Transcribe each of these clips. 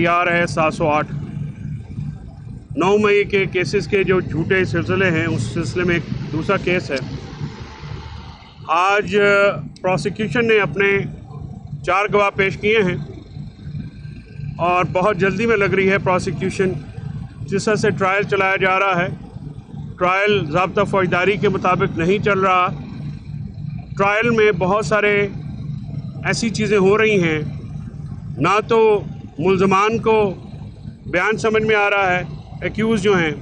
तैयार है 708 9 मई के केसेस के जो झूठे सिलसिले हैं, उस सिलसिले में एक दूसरा केस है। आज प्रोसिक्यूशन ने अपने 4 गवाह पेश किए हैं और बहुत जल्दी में लग रही है प्रोसिक्यूशन। जिस तरह से ट्रायल चलाया जा रहा है, ट्रायल ज़ाब्ता फौजदारी के मुताबिक नहीं चल रहा। ट्रायल में बहुत सारे ऐसी चीज़ें हो रही हैं, ना तो मुल्ज़मान को बयान समझ में आ रहा है, एक्यूज़ जो हैं,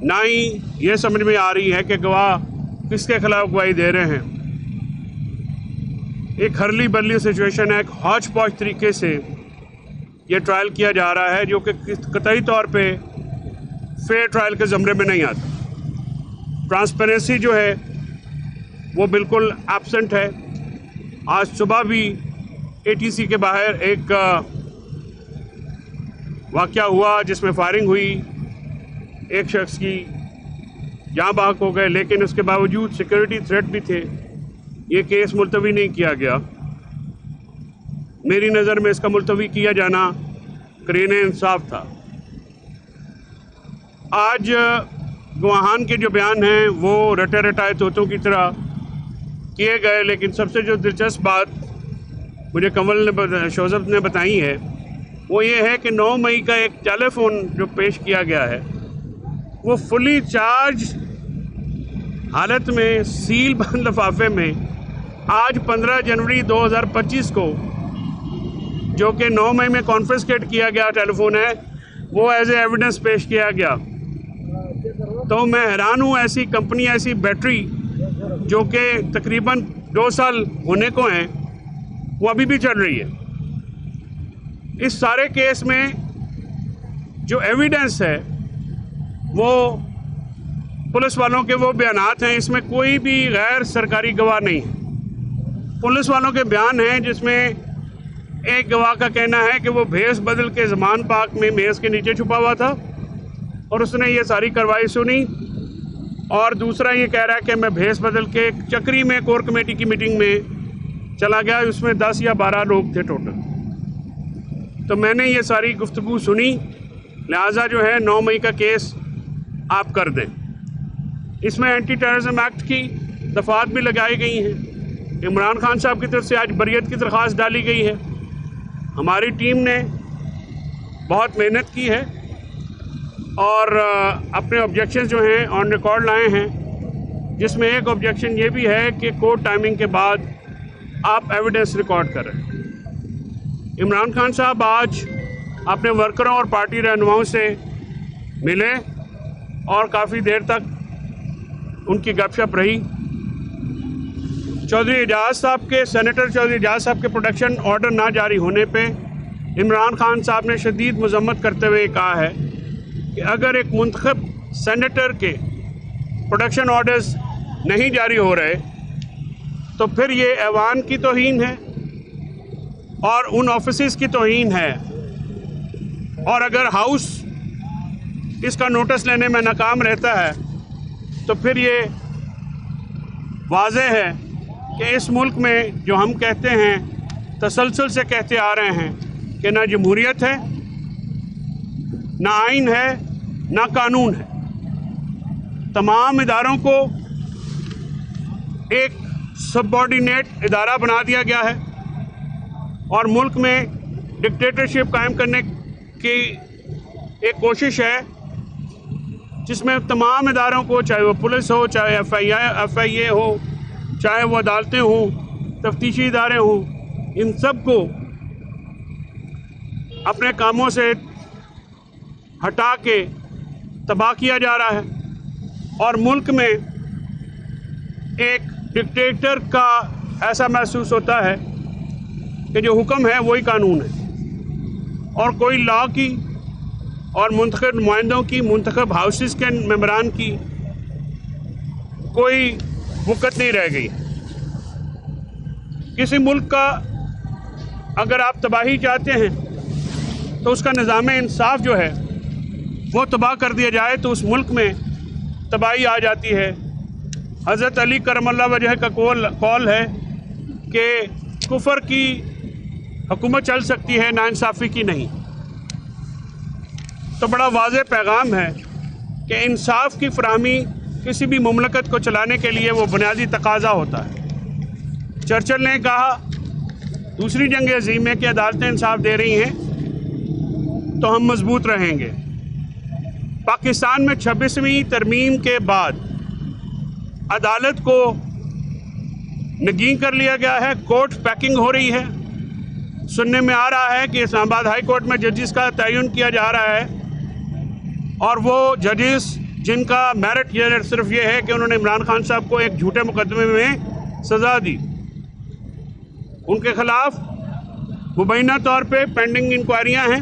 ना ही ये समझ में आ रही है कि गवाह किसके खिलाफ गवाही दे रहे हैं। एक हरली बरली सिचुएशन है, एक हौच पौच तरीके से ये ट्रायल किया जा रहा है, जो कि कतई तौर पे फेयर ट्रायल के ज़मरे में नहीं आता। ट्रांसपेरेंसी जो है वो बिल्कुल एब्सेंट है। आज सुबह भी एटीसी के बाहर एक वाक़या हुआ जिसमें फायरिंग हुई, एक शख्स की जाँ बहक हो गए, लेकिन उसके बावजूद सिक्योरिटी थ्रेट भी थे। ये केस मुलतवी नहीं किया गया। मेरी नज़र में इसका मुलतवी किया जाना करीने इंसाफ था। आज गवाहान के जो बयान हैं वो रटे रटाए तोतों की तरह किए गए, लेकिन सबसे जो दिलचस्प बात मुझे कंवल ने शोज़ब ने बताई है वो ये है कि 9 मई का एक टेलीफोन जो पेश किया गया है वो फुली चार्ज हालत में सील बंद लिफाफे में आज 15 जनवरी 2025 को, जो कि 9 मई में कॉन्फिस्केट किया गया टेलीफोन है, वो एज ए एविडेंस पेश किया गया। तो मैं हैरान हूँ, ऐसी कंपनी, ऐसी बैटरी जो कि तकरीबन 2 साल होने को हैं, वो अभी भी चल रही है। इस सारे केस में जो एविडेंस है वो पुलिस वालों के वो बयानात हैं, इसमें कोई भी गैर सरकारी गवाह नहीं है। पुलिस वालों के बयान हैं जिसमें एक गवाह का कहना है कि वो भेस बदल के ज़मान पाक में मेज़ के नीचे छुपा हुआ था और उसने ये सारी कार्रवाई सुनी, और दूसरा ये कह रहा है कि मैं भेस बदल के चक्री में कोर कमेटी की मीटिंग में चला गया, उसमें 10 या 12 लोग थे टोटल। तो मैंने ये सारी गुफ्तगू सुनी, लिहाजा जो है 9 मई का केस आप कर दें। इसमें एंटी टेररिज्म एक्ट की दफ़ात भी लगाई गई हैं। इमरान खान साहब की तरफ से आज बरियत की दरख्वास्त डाली गई है। हमारी टीम ने बहुत मेहनत की है और अपने ऑब्जेक्शंस जो हैं ऑन रिकॉर्ड लाए हैं, जिसमें एक ऑब्जेक्शन ये भी है कि कोर्ट टाइमिंग के बाद आप एविडेंस रिकॉर्ड करें। इमरान खान साहब आज अपने वर्करों और पार्टी रहनुमाओं से मिले और काफ़ी देर तक उनकी गपशप रही। चौधरी एजाज साहब के, सेनेटर चौधरी एजाज साहब के प्रोटेक्शन ऑर्डर ना जारी होने पे इमरान खान साहब ने शदीद मजम्मत करते हुए कहा है कि अगर एक मुंतखब सेनेटर के प्रोटेक्शन ऑर्डर्स नहीं जारी हो रहे तो फिर ये ऐवान की तौहीन है और उन ऑफिसेस की तौहीन है, और अगर हाउस इसका नोटिस लेने में नाकाम रहता है तो फिर ये वाज़ेह है कि इस मुल्क में जो हम कहते हैं, तसलसल से कहते आ रहे हैं कि ना जमहूरियत है, ना आइन है, ना कानून है। तमाम इदारों को एक सबऑर्डिनेट इदारा बना दिया गया है और मुल्क में डिक्टेटरशिप कायम करने की एक कोशिश है जिसमें तमाम इदारों को, चाहे वो पुलिस हो, चाहे FIA हो, चाहे वो अदालतें हों, तफ्तीशी इदारे हों, इन सब को अपने कामों से हटा के तबाह किया जा रहा है और मुल्क में एक डिक्टेटर का ऐसा महसूस होता है कि जो हुक्म है वही कानून है और कोई लॉ की और मुंतखब नुमाइंदों की, मुंतखब हाउसेस के मेंबरान की कोई वक़्त नहीं रह गई। किसी मुल्क का अगर आप तबाही चाहते हैं तो उसका निज़ाम इंसाफ जो है वो तबाह कर दिया जाए तो उस मुल्क में तबाही आ जाती है। हज़रत अली करमल्लाह वजह का कौल है कि कुफर की हुकूमत चल सकती है, नाइंसाफ़ी की नहीं। तो बड़ा वाज़ेह पैगाम है कि इंसाफ की फराहमी किसी भी मुमलकत को चलाने के लिए वो बुनियादी तकाजा होता है। चर्चिल ने कहा दूसरी जंग अज़ीम में कि अदालतें इंसाफ दे रही हैं तो हम मजबूत रहेंगे। पाकिस्तान में 26वीं तरमीम के बाद अदालत को नगीं कर लिया गया है, कोर्ट पैकिंग हो रही है। सुनने में आ रहा है कि इस्लामाबाद हाई कोर्ट में जजेस का तयन किया जा रहा है और वो जजेस जिनका मेरिट ये सिर्फ ये है कि उन्होंने इमरान खान साहब को एक झूठे मुकदमे में सज़ा दी, उनके खिलाफ मुबैना तौर पे पेंडिंग इंक्वायरियां हैं।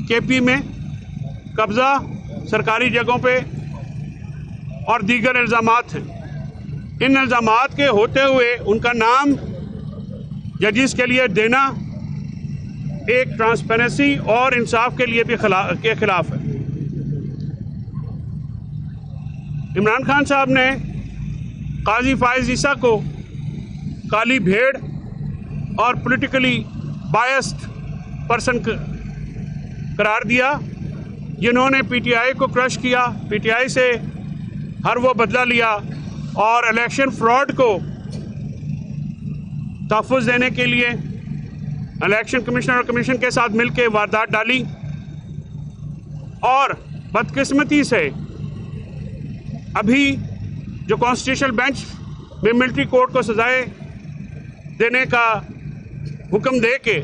केपी में कब्ज़ा, सरकारी जगहों पे और दीगर इल्ज़ामात हैं। इन इल्ज़ामात के होते हुए उनका नाम जजेस के लिए देना एक ट्रांसपेरेंसी और इंसाफ के लिए भी के खिलाफ है। इमरान खान साहब ने काजी फायज ईसा को काली भेड़ और पॉलिटिकली बायस्ड पर्सन करार दिया, जिन्होंने पीटीआई को क्रश किया, पीटीआई से हर वो बदला लिया और इलेक्शन फ्रॉड को तहफ़्फ़ुज़ देने के लिए इलेक्शन कमिश्नर और कमीशन के साथ मिलकर वारदात डाली। और बदकिस्मती से अभी जो कॉन्स्टिट्यूशनल बेंच में मिलिट्री कोर्ट को सजाएं देने का हुक्म दे के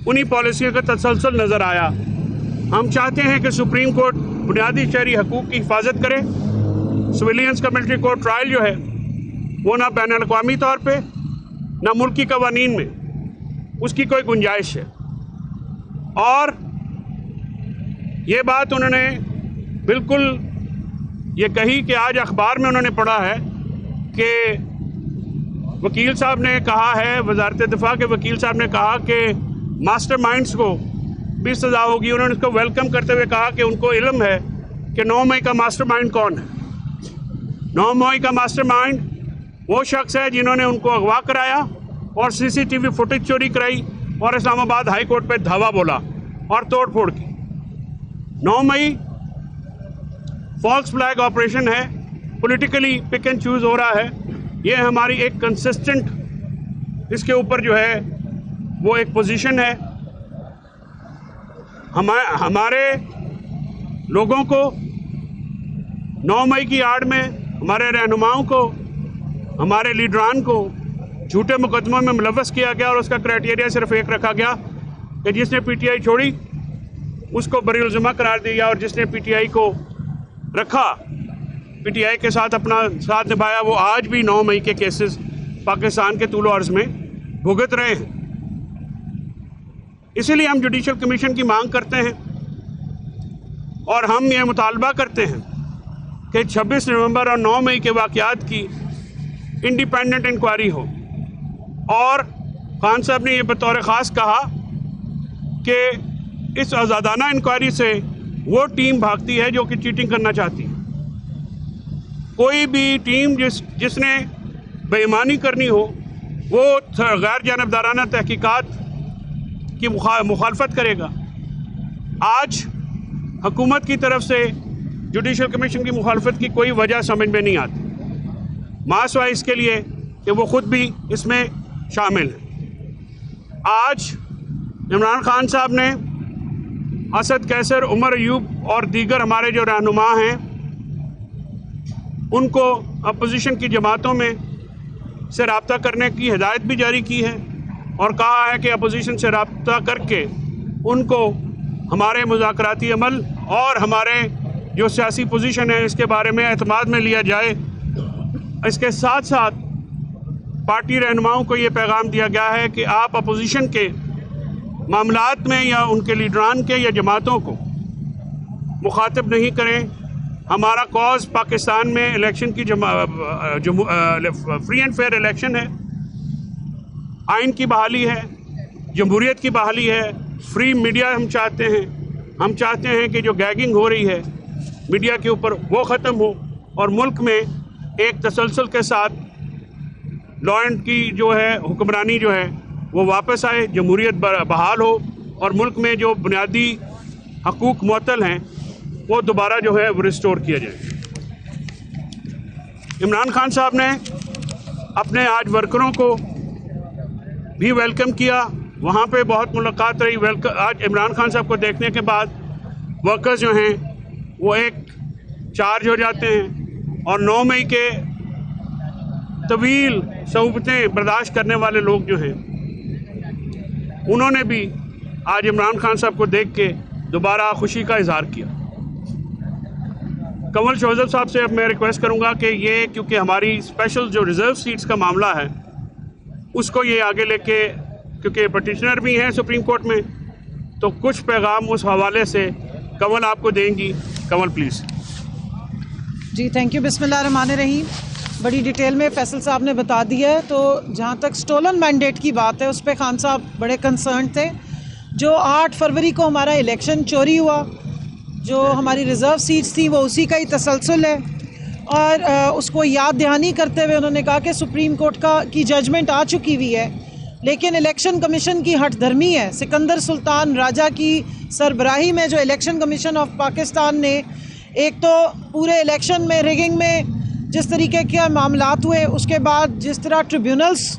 उन्हीं पॉलिसियों का तसलसल नज़र आया। हम चाहते हैं कि सुप्रीम कोर्ट बुनियादी शहरी हकूक़ की हिफाजत करे। सिविलियंस का मिलिट्री कोर्ट ट्रायल जो है वो ना बैनुल अक़वामी तौर पे ना मुल्की कवानीन में उसकी कोई गुंजाइश है। और ये बात उन्होंने बिल्कुल ये कही कि आज अखबार में उन्होंने पढ़ा है कि वकील साहब ने कहा है, वज़ारत दिफा के वकील साहब ने कहा कि मास्टरमाइंड्स को भी सज़ा होगी। उन्होंने इसको वेलकम करते हुए कहा कि उनको इल्म है कि 9 मई का मास्टरमाइंड कौन है। 9 मई का मास्टरमाइंड वो शख्स है जिन्होंने उनको अगवा कराया और सीसीटीवी फुटेज चोरी कराई और इस्लामाबाद हाई कोर्ट पे धावा बोला और तोड़ फोड़ की। 9 मई फॉल्स फ्लैग ऑपरेशन है, पॉलिटिकली पिक एंड चूज़ हो रहा है। ये हमारी एक कंसिस्टेंट इसके ऊपर जो है वो एक पोजीशन है। हमारे लोगों को 9 मई की आड़ में हमारे रहनुमाओं को, हमारे लीडरान को झूठे मुकदमों में मुलव्वस किया गया और उसका क्राइटेरिया सिर्फ एक रखा गया कि जिसने पीटीआई छोड़ी उसको बरीउल ज़िम्मा करार दिया और जिसने पीटीआई को रखा, पीटीआई के साथ अपना साथ निभाया, वो आज भी 9 मई के केसेस पाकिस्तान के तूल अर्ज़ में भुगत रहे हैं। इसीलिए हम जुडिशल कमीशन की मांग करते हैं और हम ये मुतालबा करते हैं कि 26 नवंबर और 9 मई के वाक़यात की इंडिपेंडेंट इंक्वायरी हो। और खान साहब ने ये बतौर ख़ास कहा कि इस आज़ादाना इंक्वायरी से वो टीम भागती है जो कि चीटिंग करना चाहती है। कोई भी टीम जिसने बेईमानी करनी हो वो गैर जानबदाराना तहकीकात की मुखालफत करेगा। आज हुकूमत की तरफ से जुडिशल कमीशन की मुखालफत की कोई वजह समझ में नहीं आती, मासवा इसके लिए कि वो ख़ुद भी इसमें शामिल है। आज इमरान खान साहब ने असद कैसर, उमर अयूब और दीगर हमारे जो रहनुमा हैं उनको अपोजिशन की जमातों में से रब्ता करने की हिदायत भी जारी की है और कहा है कि अपोजिशन से रब्ता करके उनको हमारे मुज़ाकराती अमल और हमारे जो सियासी पोजीशन है इसके बारे में एतमाद में लिया जाए। इसके साथ साथ पार्टी रहनुमाओं को ये पैगाम दिया गया है कि आप अपोजिशन के मामलात में या उनके लीडरान के या जमातों को मुखातिब नहीं करें। हमारा कॉज पाकिस्तान में इलेक्शन की फ्री एंड फेयर इलेक्शन है, आइन की बहाली है, जमहूरियत की बहाली है, फ्री मीडिया हम चाहते हैं। हम चाहते हैं कि जो गैगिंग हो रही है मीडिया के ऊपर वो ख़त्म हो और मुल्क में एक तसलसल के साथ लॉ एंड की जो है हुक्मरानी जो है वो वापस आए, जमहूरियत बहाल हो और मुल्क में जो बुनियादी हकूक़ मुअत्तल हैं वो दोबारा जो है वो रिस्टोर किया जाए। इमरान खान साहब ने अपने आज वर्करों को भी वेलकम किया, वहाँ पे बहुत मुलाकात रही। आज इमरान खान साहब को देखने के बाद वर्कर्स जो हैं वो एक चार्ज हो जाते हैं और 9 मई के तवील सहुबतें बर्दाश्त करने वाले लोग जो हैं उन्होंने भी आज इमरान खान साहब को देख के दोबारा खुशी का इजहार किया। कंवल शोज़ब साहब से अब मैं रिक्वेस्ट करूंगा कि ये, क्योंकि हमारी स्पेशल जो रिज़र्व सीट्स का मामला है उसको ये आगे लेके, क्योंकि पटिशनर भी हैं सुप्रीम कोर्ट में, तो कुछ पैगाम उस हवाले से कंवल आपको देंगी। कंवल प्लीज़। जी थैंक यू। बिस्मिल्लाहिर्रहमानिर्रहीम। बड़ी डिटेल में फैसल साहब ने बता दिया है। तो जहाँ तक स्टोलन मैंडेट की बात है उस पर खान साहब बड़े कंसर्न थे। जो 8 फरवरी को हमारा इलेक्शन चोरी हुआ, जो हमारी रिज़र्व सीट्स थी वो उसी का ही तसलसल है और उसको याद दहानी करते हुए उन्होंने कहा कि सुप्रीम कोर्ट की जजमेंट आ चुकी हुई है, लेकिन इलेक्शन कमीशन की हठधर्मी है। सिकंदर सुल्तान राजा की सरबराही में जो इलेक्शन कमीशन ऑफ पाकिस्तान ने एक तो पूरे इलेक्शन में रिगिंग में जिस तरीके के मामलात हुए, उसके बाद जिस तरह ट्रिब्यूनल्स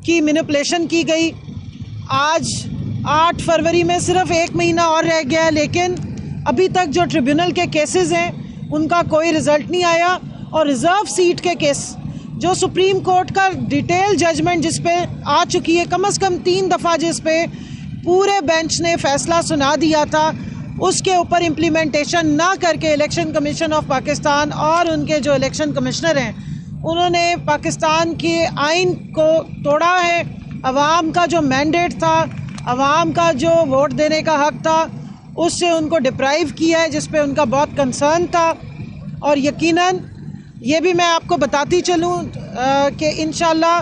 की मैनिपुलेशन की गई, आज 8 फरवरी में सिर्फ 1 महीना और रह गया है, लेकिन अभी तक जो ट्रिब्यूनल के केसेस हैं उनका कोई रिज़ल्ट नहीं आया। और रिज़र्व सीट के केस जो सुप्रीम कोर्ट का डिटेल जजमेंट जिस पे आ चुकी है, कम से कम 3 दफ़ा जिस पे पूरे बेंच ने फ़ैसला सुना दिया था, उसके ऊपर इम्प्लीमेंटेशन ना करके इलेक्शन कमीशन ऑफ पाकिस्तान और उनके जो इलेक्शन कमिश्नर हैं उन्होंने पाकिस्तान के आइन को तोड़ा है। अवाम का जो मैंडेट था, अवाम का जो वोट देने का हक था, उससे उनको डिप्राइव किया है, जिस पे उनका बहुत कंसर्न था। और यकीनन ये भी मैं आपको बताती चलूँ कि इंशाल्लाह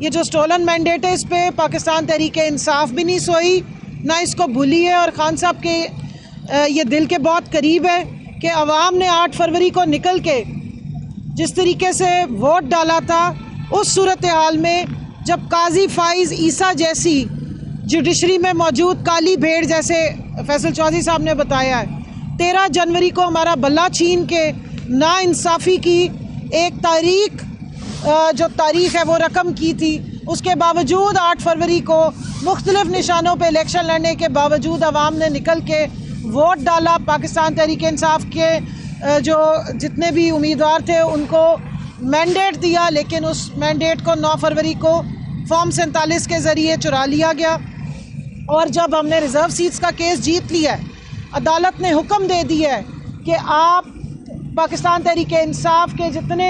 ये जो स्टोलन मैंडेट है इस पे पाकिस्तान तहरीक इंसाफ भी नहीं सोई, ना इसको भूली है। और खान साहब के ये दिल के बहुत करीब है कि अवाम ने 8 फरवरी को निकल के जिस तरीके से वोट डाला था, उस सूरत हाल में जब काजी फाइज ईसा जैसी जुडिशरी में मौजूद काली भेड़, जैसे फैसल चौधरी साहब ने बताया है, 13 जनवरी को हमारा बल्ला छीन के नाइंसाफ़ी की एक जो तारीख है वो रकम की थी, उसके बावजूद 8 फरवरी को मुख्तलिफ निशानों पे इलेक्शन लड़ने के बावजूद अवाम ने निकल के वोट डाला। पाकिस्तान तहरीक इंसाफ के जो जितने भी उम्मीदवार थे उनको मैंडेट दिया, लेकिन उस मैंडेट को 9 फरवरी को फॉर्म 47 के ज़रिए चुरा लिया गया। और जब हमने रिज़र्व सीट्स का केस जीत लिया है, अदालत ने हुक्म दे दिया है कि आप पाकिस्तान तहरीक इंसाफ के जितने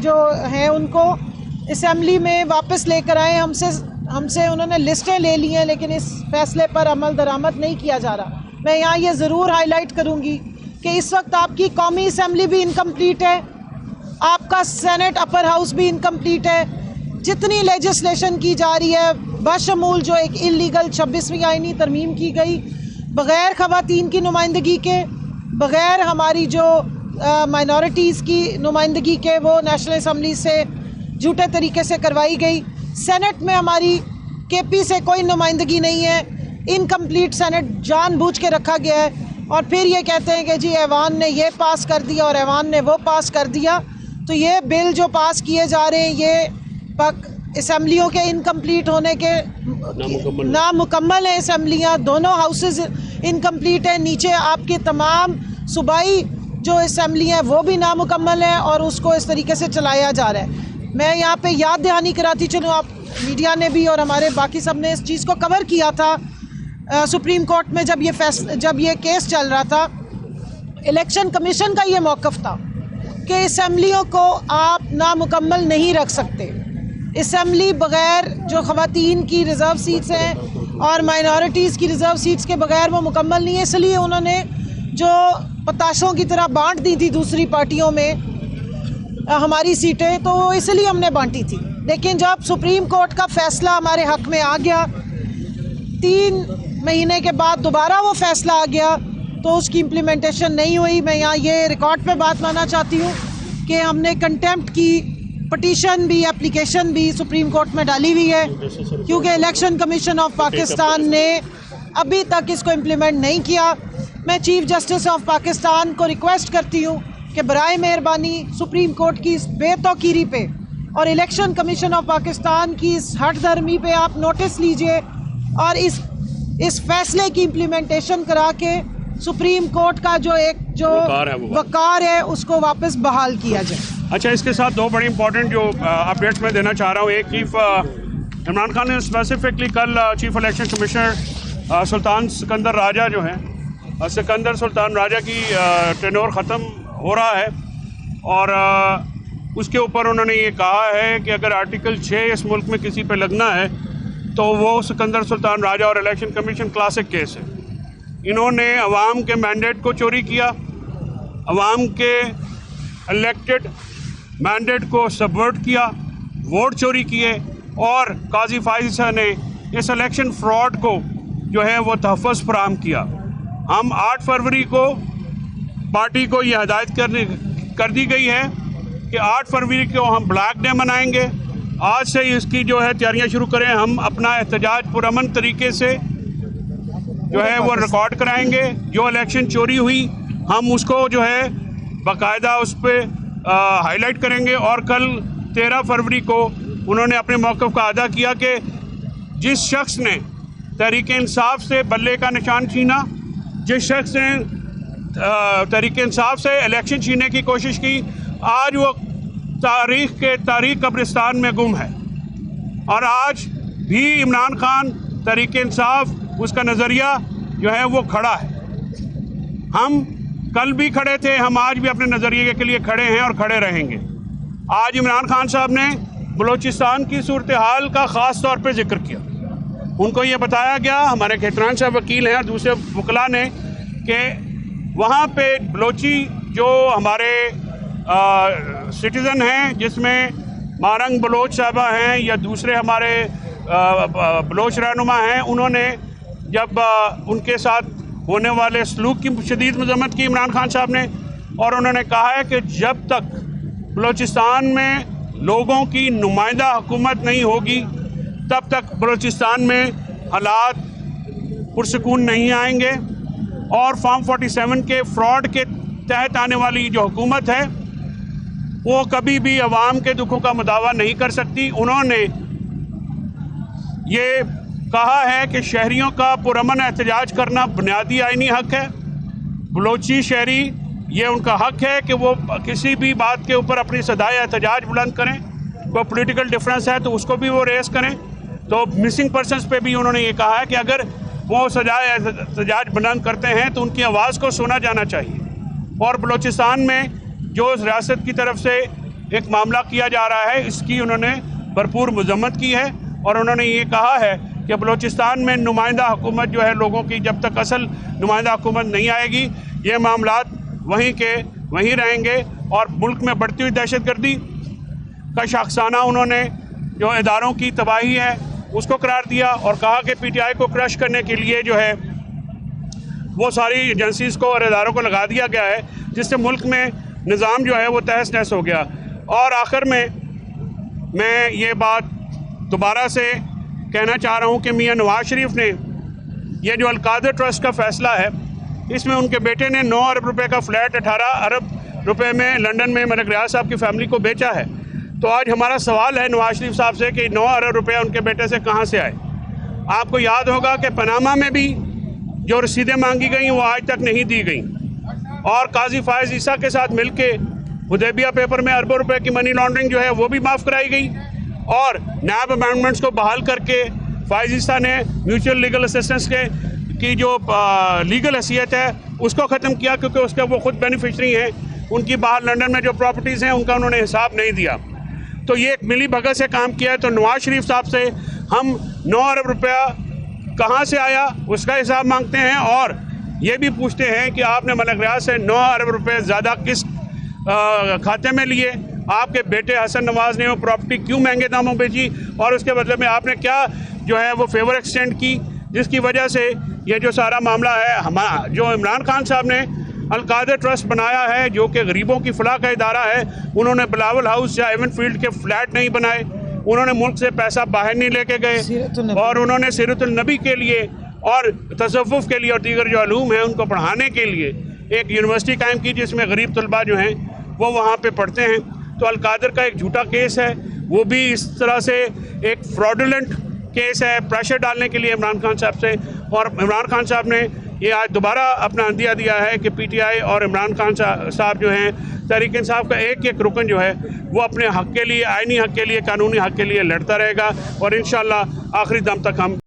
जो हैं उनको असम्बली में वापस लेकर आए। हमसे उन्होंने लिस्टें ले ली हैं, लेकिन इस फैसले पर अमल दरामद नहीं किया जा रहा। मैं यहाँ ये ज़रूर हाईलाइट करूँगी कि इस वक्त आपकी कौमी असम्बली भी इनकम्प्लीट है, आपका सेनेट अपर हाउस भी इनकम्प्लीट है। जितनी लेजिस्लेशन की जा रही है, बशमूल जो एक इलीगल 26वीं आईनी तरमीम की गई, बग़ैर ख़वातीन की नुमाइंदगी के, बग़ैर हमारी जो माइनॉरिटीज़ की नुमाइंदगी के, वो नेशनल असम्बली से झूठे तरीके से करवाई गई। सेनेट में हमारी केपी से कोई नुमाइंदगी नहीं है, इनकम्प्लीट सेनेट जानबूझ के रखा गया है। और फिर ये कहते हैं कि जी ऐवान ने ये पास कर दिया और ऐवान ने वो पास कर दिया। तो ये बिल जो पास किए जा रहे हैं ये असम्बलियों के इनकम्प्लीट होने के नामुकम्मल है। असम्बलियाँ दोनों हाउसेस इनकम्प्लीट है। नीचे आपके तमाम सूबाई जो असम्बलियाँ वो भी नामुकम्मल हैं और उसको इस तरीके से चलाया जा रहा है। मैं यहाँ पे याद दहानी कराती चलूँ, आप मीडिया ने भी और हमारे बाकी सब ने इस चीज़ को कवर किया था सुप्रीम कोर्ट में जब ये केस चल रहा था। इलेक्शन कमीशन का ये मौक़िफ़ था कि असम्बलियों को आप नामुकम्मल नहीं रख सकते। असम्बली बग़ैर जो ख़वातीन की रिज़र्व सीट्स हैं और माइनॉरिटीज़ की रिज़र्व सीट्स के बग़ैर वो मुकम्मल नहीं है। इसलिए उन्होंने जो पताशों की तरह बांट दी थी दूसरी पार्टियों में हमारी सीटें, तो इसलिए हमने बांटी थी। लेकिन जब सुप्रीम कोर्ट का फ़ैसला हमारे हक़ में आ गया, 3 महीने के बाद दोबारा वो फ़ैसला आ गया, तो उसकी इम्प्लीमेंटेशन नहीं हुई। मैं यहाँ ये रिकॉर्ड पे बात लाना चाहती हूँ कि हमने कंटेम्प्ट की पटिशन भी, एप्लीकेशन भी सुप्रीम कोर्ट में डाली हुई है, क्योंकि इलेक्शन कमीशन ऑफ पाकिस्तान ने अभी तक इसको इम्प्लीमेंट नहीं किया। मैं चीफ जस्टिस ऑफ पाकिस्तान को रिक्वेस्ट करती हूँ कि बराए मेहरबानी सुप्रीम कोर्ट की इस बेतौकीरी पे और इलेक्शन कमीशन ऑफ पाकिस्तान की इस हट धर्मी पे आप नोटिस लीजिए और इस फैसले की इम्प्लीमेंटेशन करा के सुप्रीम कोर्ट का जो वकार है उसको वापस बहाल किया जाए। अच्छा, इसके साथ दो बड़ी इंपॉर्टेंट जो अपडेट्स मैं देना चाह रहा हूँ। एक, चीफ इमरान खान ने स्पेसिफिकली कल चीफ इलेक्शन कमिश्नर सुल्तान सिकंदर राजा जो हैं सिकंदर सुल्तान राजा की टेन्योर ख़त्म हो रहा है और उसके ऊपर उन्होंने ये कहा है कि अगर आर्टिकल 6 इस मुल्क में किसी पे लगना है तो वो सिकंदर सुल्तान राजा और इलेक्शन कमीशन क्लासिक केस है। इन्होंने अवाम के मैंडेट को चोरी किया, अवाम के इलेक्टेड मैंडेट को सबवर्ट किया, वोट चोरी किए और काजी फाइज़ ने इस इलेक्शन फ्रॉड को जो है वो तहफ़्फ़ुज़ फराहम किया। हम 8 फरवरी को पार्टी को ये हदायत कर दी गई है कि 8 फरवरी को हम ब्लैक डे मनाएंगे। आज से इसकी जो है तैयारियां शुरू करें। हम अपना एहतजाज पुरअमन तरीके से जो है वो रिकॉर्ड कराएंगे। जो इलेक्शन चोरी हुई हम उसको जो है बाकायदा उस पर हाईलाइट करेंगे। और कल 13 फरवरी को उन्होंने अपने मौक़िफ़ का अदा किया कि जिस शख्स ने तहरीक इंसाफ से बल्ले का निशान छीना, जिस शख्स ने तहरीक इंसाफ से इलेक्शन छीनने की कोशिश की, आज वो तारीख कब्रिस्तान में गुम है। और आज भी इमरान खान तहरीक इंसाफ उसका नज़रिया जो है वो खड़ा है। हम कल भी खड़े थे, हम आज भी अपने नज़रिए के लिए खड़े हैं और खड़े रहेंगे। आज इमरान खान साहब ने बलूचिस्तान की सूरत हाल का ख़ास तौर पे जिक्र किया। उनको ये बताया गया, हमारे खेतरान साहब वकील हैं और दूसरे वकला ने, कि वहाँ पे बलोची जो हमारे सिटीज़न हैं, जिसमें मारंग बलोच साहबा हैं या दूसरे हमारे बलोच रहनुमा हैं, उन्होंने जब उनके साथ होने वाले सलूक की शदीद मज़म्मत की इमरान खान साहब ने, और उन्होंने कहा है कि जब तक बलूचिस्तान में लोगों की नुमाइंदा हुकूमत नहीं होगी तब तक बलूचिस्तान में हालात पुरसकून नहीं आएंगे। और फॉर्म 47 के फ्रॉड के तहत आने वाली जो हुकूमत है वो कभी भी अवाम के दुखों का मुदावा नहीं कर सकती। उन्होंने ये कहा है कि शहरियों का पुरअमन एहतजाज करना बुनियादी आइनी हक है। बलोची शहरी ये उनका हक है कि वो किसी भी बात के ऊपर अपनी सदाए एहतजाज बुलंद करें। कोई पॉलिटिकल डिफरेंस है तो उसको भी वो रेस करें। तो मिसिंग पर्सनस पे भी उन्होंने ये कहा है कि अगर वो सदाए एहतजाज बुलंद करते हैं तो उनकी आवाज़ को सुना जाना चाहिए। और बलूचिस्तान में जो रियासत की तरफ से एक मामला किया जा रहा है, इसकी उन्होंने भरपूर मज़म्मत की है। और उन्होंने ये कहा है कि बलूचिस्तान में नुमाइंदा हुकूमत जो है लोगों की, जब तक असल नुमाइंदा हुकूमत नहीं आएगी, ये मामलात वहीं के वहीं रहेंगे। और मुल्क में बढ़ती हुई दहशतगर्दी का शाखसाना उन्होंने जो इदारों की तबाही है उसको करार दिया और कहा कि PTI को क्रश करने के लिए जो है वो सारी एजेंसीज़ को और इदारों को लगा दिया गया है, जिससे मुल्क में निज़ाम जो है वो तहस नहस हो गया। और आखिर में मैं ये बात दोबारा से कहना चाह रहा हूँ कि मियाँ नवाज शरीफ ने ये जो अलकादर ट्रस्ट का फ़ैसला है, इसमें उनके बेटे ने 9 अरब रुपए का फ्लैट 18 अरब रुपए में लंदन में मलिक रियाज साहब की फैमिली को बेचा है। तो आज हमारा सवाल है नवाज शरीफ साहब से कि 9 अरब रुपया उनके बेटे से कहाँ से आए। आपको याद होगा कि पनामा में भी जो रसीदें मांगी गई वो आज तक नहीं दी गई। और काजी फायज़ ईसा के साथ मिलके हुदैबिया पेपर में अरबों रुपए की मनी लॉन्ड्रिंग जो है वो भी माफ़ कराई गई। और नैब अमेंडमेंट्स को बहाल करके फायज़ ईसा ने म्यूचुअल लीगल असिस्टेंस की जो लीगल हैसियत है उसको ख़त्म किया, क्योंकि उसके वो खुद बेनिफिशरी हैं। उनकी बाहर लंदन में जो प्रॉपर्टीज़ हैं उनका उन्होंने हिसाब नहीं दिया। तो ये एक मिली भगत से काम किया है। तो नवाज शरीफ साहब से हम 9 अरब रुपया कहाँ से आया उसका हिसाब मांगते हैं। और ये भी पूछते हैं कि आपने मलिक रियाज से 9 अरब रुपये ज़्यादा किस खाते में लिए, आपके बेटे हसन नवाज ने वो प्रॉपर्टी क्यों महंगे दामों बेची, और उसके बदले में आपने क्या जो है वो फेवर एक्सटेंड की, जिसकी वजह से ये जो सारा मामला है हमारा जो इमरान खान साहब ने अलकादर ट्रस्ट बनाया है जो कि गरीबों की फलाह का इदारा है। उन्होंने बिलावल हाउस या एवन फील्ड के फ्लैट नहीं बनाए, उन्होंने मुल्क से पैसा बाहर नहीं लेके गए, और उन्होंने सीरतुल नबी के लिए और तसव्वुफ़ के लिए और दीगर जो अलूम हैं उनको पढ़ाने के लिए एक यूनिवर्सिटी कायम की जिसमें गरीब तलबा जो हैं वो वहाँ पे पढ़ते हैं। तो अलकादर का एक झूठा केस है, वो भी इस तरह से एक फ्रॉडुलेंट केस है, प्रेशर डालने के लिए इमरान खान साहब से। और इमरान खान साहब ने ये आज दोबारा अपना अंदिया दिया है कि पीटीआई और इमरान खान साहब जो हैं तहरीक इंसाफ का एक एक रुकन जो है वो अपने हक़ के लिए, आइनी हक़ के लिए, कानूनी हक़ के लिए लड़ता रहेगा और इंशाअल्लाह आखिरी दम तक हम